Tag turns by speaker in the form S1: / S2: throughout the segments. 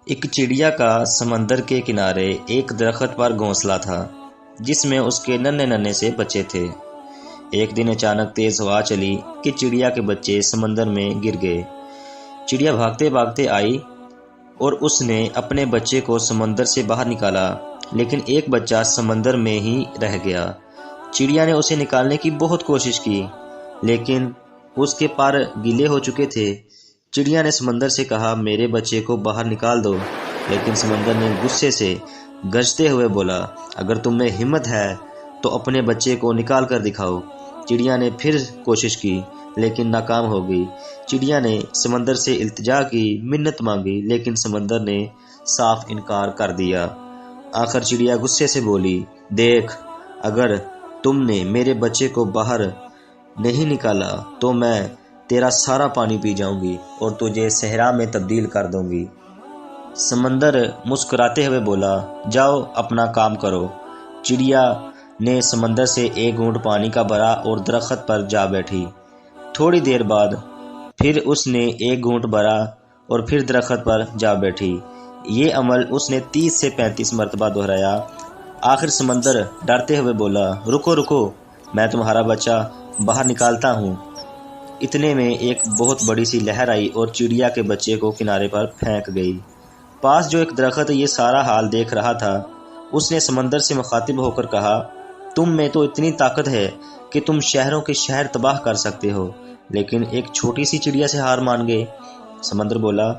S1: ایک چڑیا کا سمندر کے کنارے ایک درخت پر گھونسلہ تھا جس میں اس کے ننھے ننھے سے بچے تھے۔ ایک دن اچانک تیز ہوا چلی کہ چڑیا کے بچے سمندر میں گر گئے۔ چڑیا بھاگتے بھاگتے آئی اور اس نے اپنے بچے کو سمندر سے باہر نکالا، لیکن ایک بچہ سمندر میں ہی رہ گیا۔ چڑیا نے اسے نکالنے کی بہت کوشش کی، لیکن اس کے پر گیلے ہو چکے تھے۔ چڑیا نے سمندر سے کہا، میرے بچے کو باہر نکال دو، لیکن سمندر نے غصے سے گرجتے ہوئے بولا، اگر تم میں ہمت ہے تو اپنے بچے کو نکال کر دکھاؤ۔ چڑیا نے پھر کوشش کی، لیکن ناکام ہو گئی۔ چڑیا نے سمندر سے التجا کی، منت مانگی، لیکن سمندر نے صاف انکار کر دیا۔ آخر چڑیا غصے سے بولی، دیکھ، اگر تم نے میرے بچے کو باہر نہیں نکالا تو میں تیرا سارا پانی پی جاؤں گی اور تجھے صحرا میں تبدیل کر دوں گی۔ سمندر مسکراتے ہوئے بولا، جاؤ اپنا کام کرو۔ چڑیا نے سمندر سے ایک گھونٹ پانی کا بھرا اور درخت پر جا بیٹھی۔ تھوڑی دیر بعد پھر اس نے ایک گھونٹ بھرا اور پھر درخت پر جا بیٹھی۔ یہ عمل اس نے 30 سے 35 مرتبہ دہرایا۔ آخر سمندر ڈرتے ہوئے بولا، رکو رکو، میں تمہارا بچہ باہر نکالتا ہوں۔ اتنے میں ایک بہت بڑی سی لہر آئی اور چڑیا کے بچے کو کنارے پر پھینک گئی۔ پاس جو ایک درخت یہ سارا حال دیکھ رہا تھا، اس نے سمندر سے مخاطب ہو کر کہا، تم میں تو اتنی طاقت ہے کہ تم شہروں کے شہر تباہ کر سکتے ہو، لیکن ایک چھوٹی سی چڑیا سے ہار مان گئے۔ سمندر بولا،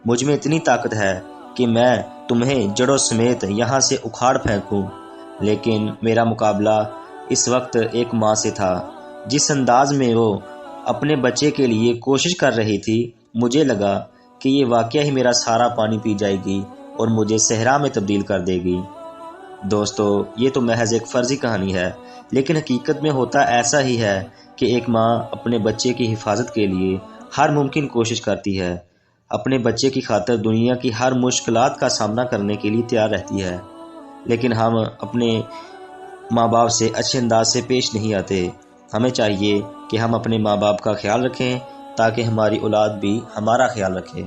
S1: مجھ میں اتنی طاقت ہے کہ میں تمہیں جڑوں سمیت یہاں سے اکھاڑ پھینکوں، لیکن میرا مقابلہ اس وقت ایک ماں سے تھا۔ جس انداز میں وہ اپنے بچے کے لیے کوشش کر رہی تھی، مجھے لگا کہ یہ واقعہ ہی میرا سارا پانی پی جائے گی اور مجھے صحرا میں تبدیل کر دے گی۔ دوستو، یہ تو محض ایک فرضی کہانی ہے، لیکن حقیقت میں ہوتا ایسا ہی ہے کہ ایک ماں اپنے بچے کی حفاظت کے لیے ہر ممکن کوشش کرتی ہے، اپنے بچے کی خاطر دنیا کی ہر مشکلات کا سامنا کرنے کے لیے تیار رہتی ہے، لیکن ہم اپنے ماں باپ سے اچھے انداز سے پیش نہیں آتے۔ ہمیں چاہیے کہ ہم اپنے ماں باپ کا خیال رکھیں تاکہ ہماری اولاد بھی ہمارا خیال رکھے۔